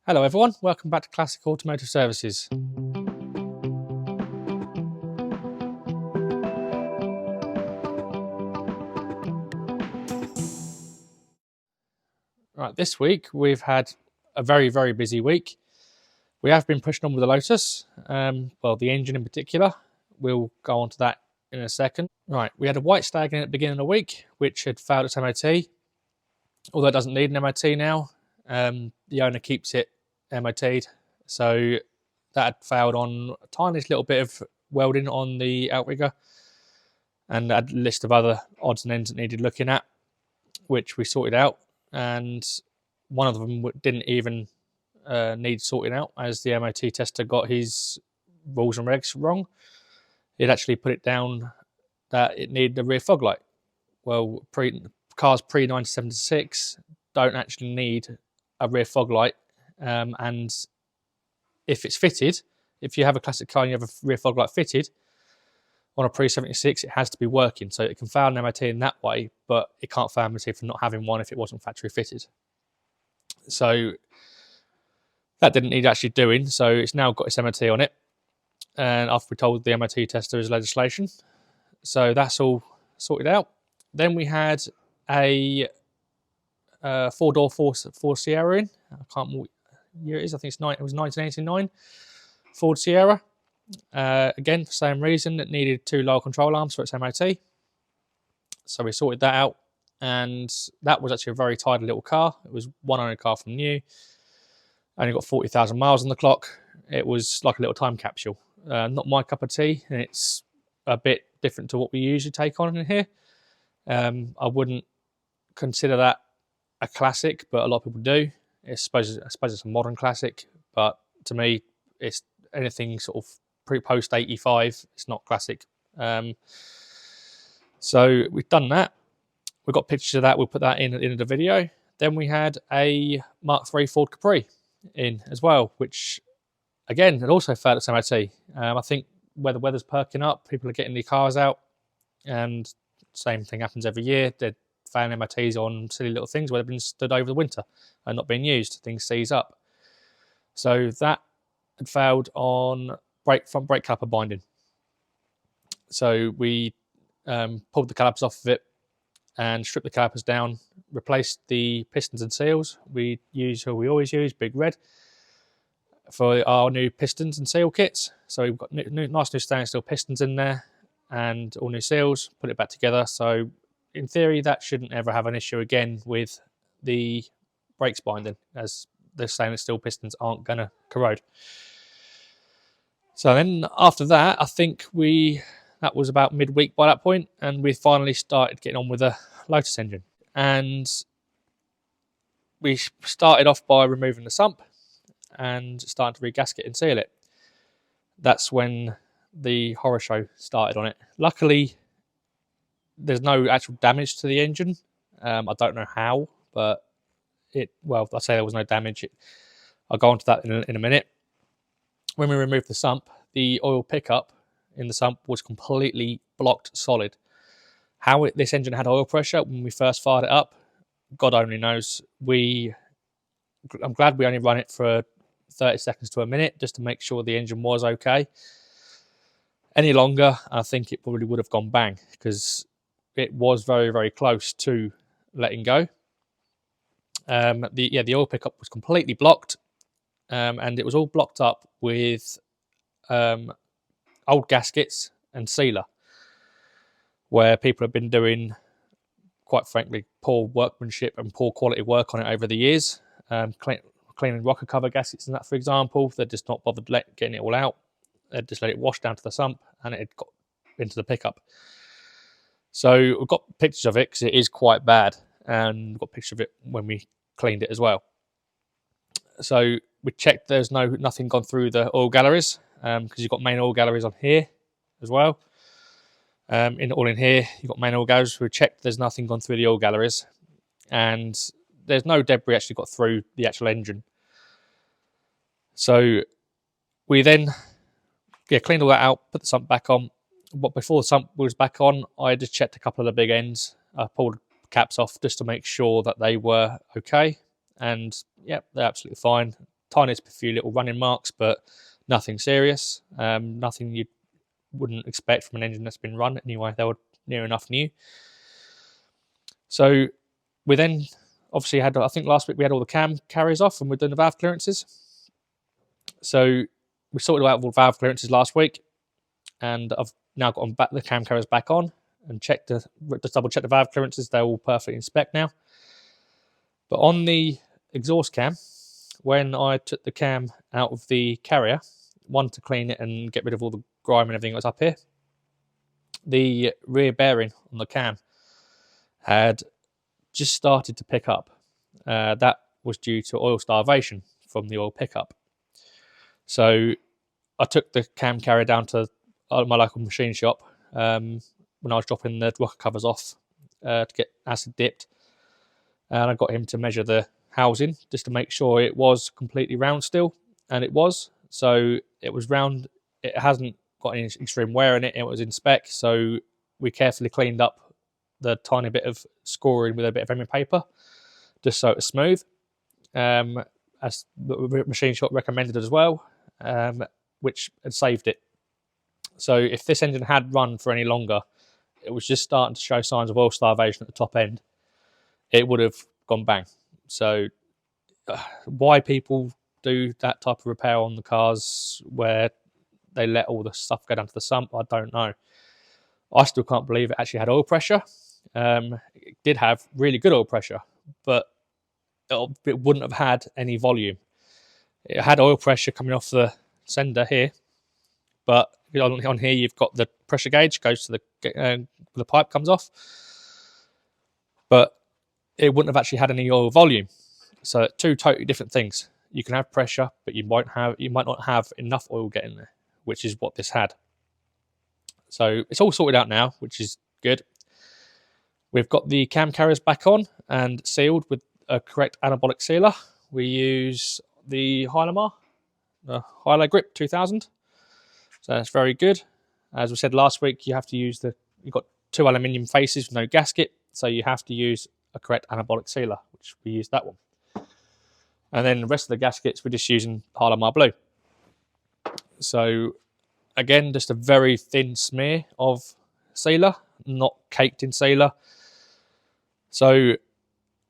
Hello everyone, welcome back to Classic Automotive Services. Right, this week we've had a very busy week. We have been pushing on with the Lotus, well the engine in particular. We'll go on to that in a second. Right, we had a white stag in at the beginning of the week, which had failed its MOT. Although it doesn't need an MOT now, the owner keeps it MOT'd. So that had failed on a tiny little bit of welding on the outrigger, and had a list of other odds and ends that needed looking at, which we sorted out. And one of them didn't even need sorting out, as the MOT tester got his rules and regs wrong. He'd actually put it down that it needed a rear fog light. Well, cars pre-1976 don't actually need a rear fog light, and if it's fitted, if you have a classic car and you have a rear fog light fitted on a pre-76, it has to be working. So it can fail an MOT in that way, but it can't fail an MOT for not having one if it wasn't factory fitted. So that didn't need actually doing, so it's now got its MOT on it. And after we told the MOT tester is legislation, so that's all sorted out. Then we had a four-door Ford Sierra in. I can't remember what year it is. I think it was 1989 Ford Sierra. Again, for the same reason, it needed 2 lower control arms for its MOT. So we sorted that out, and that was actually a very tidy little car. It was one owner car from new. Only got 40,000 miles on the clock. It was like a little time capsule. Not my cup of tea, and it's a bit different to what we usually take on in here. I wouldn't consider that a classic, but a lot of people do. I suppose it's a modern classic, but to me, it's anything sort of post 85. It's not classic. So we've done that. We've got pictures of that. We'll put that in the video. Then we had a Mark III Ford Capri in as well, which again had also failed its MOT. I think where the weather's perking up, people are getting their cars out, and same thing happens every year. They're failing MOTs on silly little things where they've been stood over the winter and not being used. Things seize up. So that had failed on front brake caliper binding. So we pulled the calipers off of it and stripped the calipers down, replaced the pistons and seals. We use who we always use, Big Red, for our new pistons and seal kits. So we've got nice new stainless steel pistons in there and all new seals, put it back together. So in theory, that shouldn't ever have an issue again with the brakes binding, as the stainless steel pistons aren't going to corrode. So then after that, I think that was about midweek by that point, and we finally started getting on with a Lotus engine. And we started off by removing the sump and starting to re-gasket and seal it. That's when the horror show started on it. Luckily, there's no actual damage to the engine. I don't know how, but I say there was no damage. I'll go on to that in a minute. When we removed the sump, the oil pickup in the sump was completely blocked solid. How this engine had oil pressure when we first fired it up, God only knows. I'm glad we only run it for 30 seconds to a minute just to make sure the engine was okay. Any longer, I think it probably would have gone bang, because it was very close to letting go. The oil pickup was completely blocked, and it was all blocked up with old gaskets and sealer, where people have been doing, quite frankly, poor workmanship and poor quality work on it over the years. Cleaning rocker cover gaskets and that, for example, they're just not bothered getting it all out. They just let it wash down to the sump, and it had got into the pickup. So we've got pictures of it because it is quite bad, and we've got pictures of it when we cleaned it as well. So we checked there's nothing gone through the oil galleries, because you've got main oil galleries on here as well. In here, you've got main oil galleries. We checked there's nothing gone through the oil galleries, and there's no debris actually got through the actual engine. So we then cleaned all that out, put the sump back on. But before the sump was back on, I just checked a couple of the big ends. I pulled caps off just to make sure that they were okay. And yep, they're absolutely fine. tiniest few little running marks, but nothing serious. Nothing you wouldn't expect from an engine that's been run anyway. They were near enough new. So we then obviously had, I think last week we had all the cam carriers off and we're doing the valve clearances. So we sorted out all the valve clearances last week, and I've now got the cam carriers back on and just double check the valve clearances. They're all perfectly in spec now. But on the exhaust cam, when I took the cam out of the carrier, one to clean it and get rid of all the grime and everything that was up here, the rear bearing on the cam had just started to pick up. That was due to oil starvation from the oil pickup. So I took the cam carrier down to my local machine shop when I was dropping the rocker covers off to get acid dipped, and I got him to measure the housing just to make sure it was completely round still, and it was. So it was round. It hasn't got any extreme wear in it. It was in spec, so we carefully cleaned up the tiny bit of scoring with a bit of emming paper just so it was smooth, as the machine shop recommended as well, which had saved it. So if this engine had run for any longer, it was just starting to show signs of oil starvation at the top end, it would have gone bang. So why people do that type of repair on the cars where they let all the stuff go down to the sump, I don't know. I still can't believe it actually had oil pressure. It did have really good oil pressure, but it wouldn't have had any volume. It had oil pressure coming off the sender here, but on here you've got the pressure gauge goes to the pipe comes off, but it wouldn't have actually had any oil volume. So two totally different things. You can have pressure, but you might not have enough oil getting there, which is what this had. So it's all sorted out now, which is good. We've got the cam carriers back on and sealed with a correct anabolic sealer. We use the Hylamar, the Hyla Grip 2000. So that's very good. As we said last week, you've got two aluminium faces with no gasket, so you have to use a correct anabolic sealer, which we use that one. And then the rest of the gaskets, we're just using Hylamar Blue. So again, just a very thin smear of sealer, not caked in sealer. So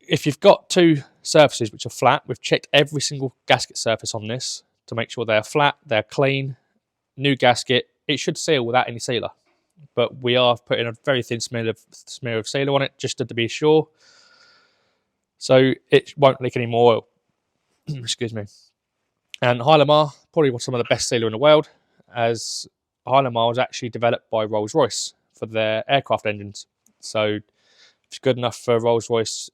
if you've got two surfaces which are flat, we've checked every single gasket surface on this to make sure they're flat, they're clean, new gasket. It should seal without any sealer, but we are putting a very thin smear of sealer on it just to be sure, so it won't leak any more oil. Excuse me. And Hylamar, probably some of the best sealer in the world, as Hylamar was actually developed by Rolls-Royce for their aircraft engines. So it's good enough for Rolls-Royce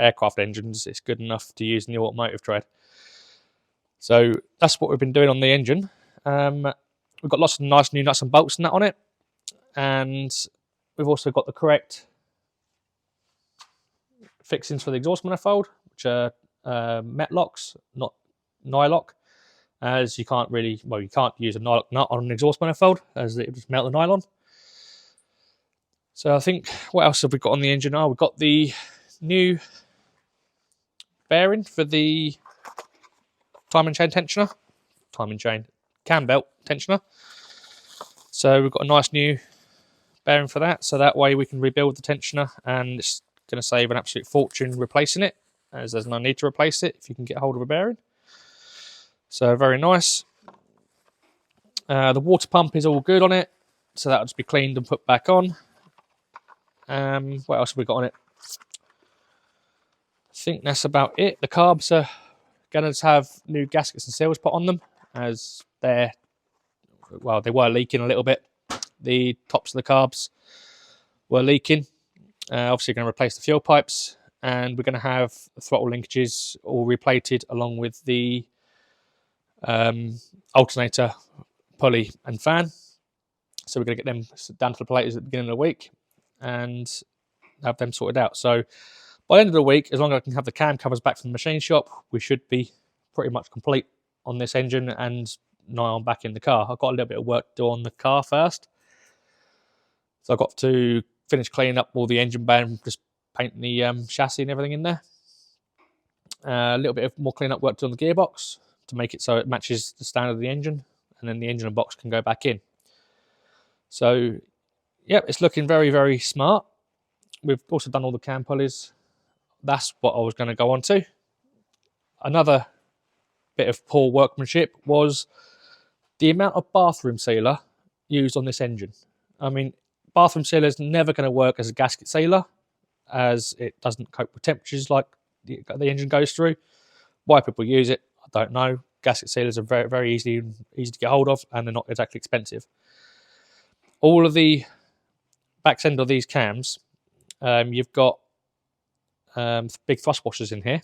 aircraft engines, it's good enough to use in the automotive trade. So that's what we've been doing on the engine. We've got lots of nice new nuts and bolts and that on it, and we've also got the correct fixings for the exhaust manifold, which are Metlocks, not Nylock, as you can't use a Nylock nut on an exhaust manifold as it would just melt the nylon. So I think, what else have we got on the engine? We've got the new bearing for the cam belt tensioner. So we've got a nice new bearing for that, so that way we can rebuild the tensioner, and it's going to save an absolute fortune replacing it, as there's no need to replace it if you can get hold of a bearing. So very nice. The water pump is all good on it, so that'll just be cleaned and put back on. What else have we got on it? I think that's about it. The carbs are going to have new gaskets and seals put on them, as they were leaking a little bit. The tops of the carbs were leaking. Obviously going to replace the fuel pipes, and we're going to have the throttle linkages all replated along with the alternator, pulley and fan. So we're going to get them down to the platers at the beginning of the week and have them sorted out. So by the end of the week, as long as I can have the cam covers back from the machine shop, we should be pretty much complete on this engine and nigh on back in the car. I've got a little bit of work to do on the car first. So I've got to finish cleaning up all the engine bay and just painting the chassis and everything in there. A little bit of more clean-up work to do on the gearbox, to make it so it matches the standard of the engine, and then the engine and box can go back in. So, yep, it's looking very, very smart. We've also done all the cam pulleys. That's what I was going to go on to. Another bit of poor workmanship was the amount of bathroom sealer used on this engine. I mean, bathroom sealer is never going to work as a gasket sealer, as it doesn't cope with temperatures like the engine goes through. Why people use it, I don't know. Gasket sealers are very, very easy to get hold of, and they're not exactly expensive. All of the back end of these cams, you've got big thrust washers in here.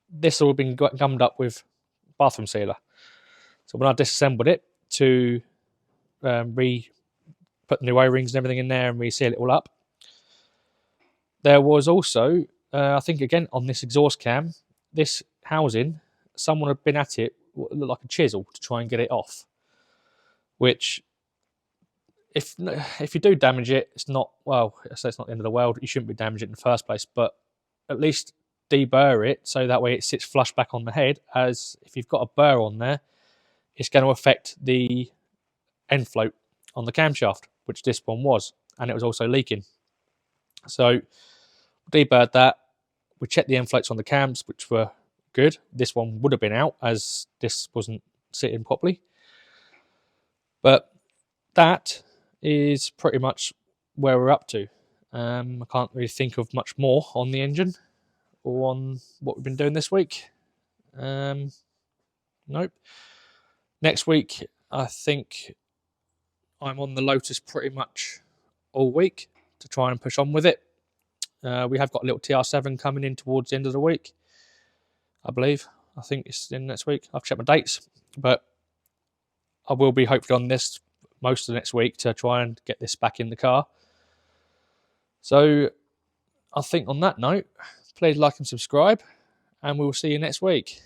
This all been gummed up with bathroom sealer. So when I disassembled it to put the new O-rings and everything in there and reseal it all up, there was also, I think again on this exhaust cam, this housing, someone had been at it, what looked like a chisel, to try and get it off. Which, if you do damage it, it's not, well, I say it's not the end of the world. You shouldn't be damaging it in the first place, but at least deburr it so that way it sits flush back on the head, as if you've got a burr on there, it's going to affect the end float on the camshaft, which this one was, and it was also leaking. So deburred that. We checked the end floats on the cams, which were good. This one would have been out as this wasn't sitting properly. But that is pretty much where we're up to. I can't really think of much more on the engine or on what we've been doing this week. Nope. Next week, I think I'm on the Lotus pretty much all week to try and push on with it. We have got a little TR7 coming in towards the end of the week, I believe. I think it's in next week. I've checked my dates, but I will be hopefully on this most of the next week to try and get this back in the car. So I think on that note, please like and subscribe, and we will see you next week.